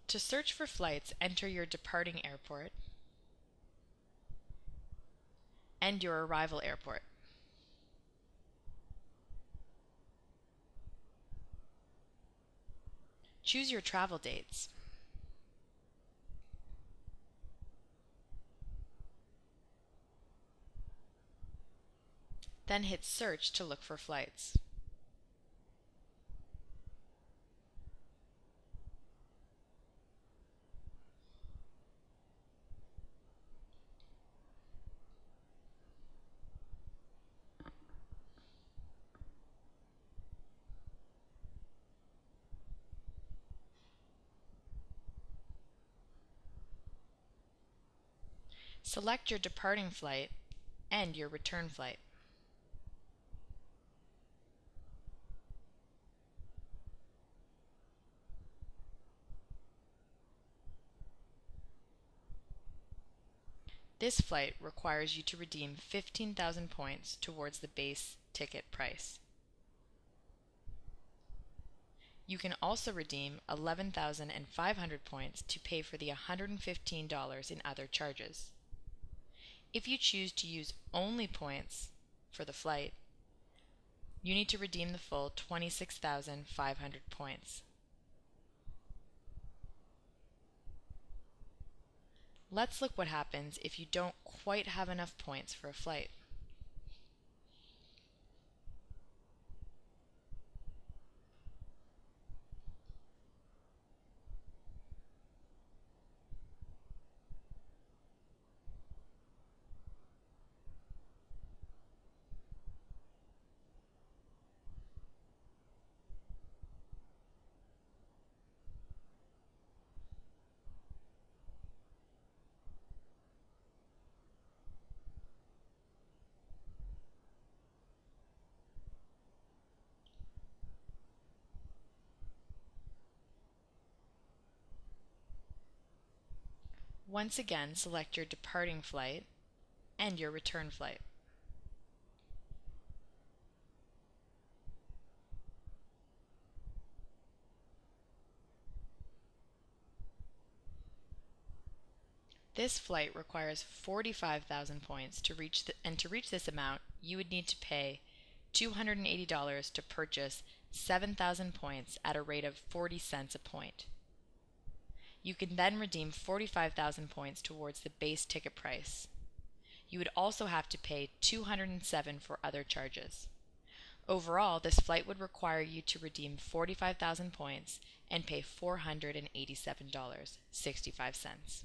To search for flights, enter your departing airport and your arrival airport. Choose your travel dates. Then hit Search to look for flights. Select your departing flight and your return flight. This flight requires you to redeem 15,000 points towards the base ticket price. You can also redeem 11,500 points to pay for the $115 in other charges. If you choose to use only points for the flight, you need to redeem the full 26,500 points. Let's look what happens if you don't quite have enough points for a flight. Once again, select your departing flight and your return flight. This flight requires 45,000 points to reach this amount, you would need to pay $280 to purchase 7,000 points at a rate of 40 cents a point. You can then redeem 45,000 points towards the base ticket price. You would also have to pay $207 for other charges. Overall, this flight would require you to redeem 45,000 points and pay $487.65.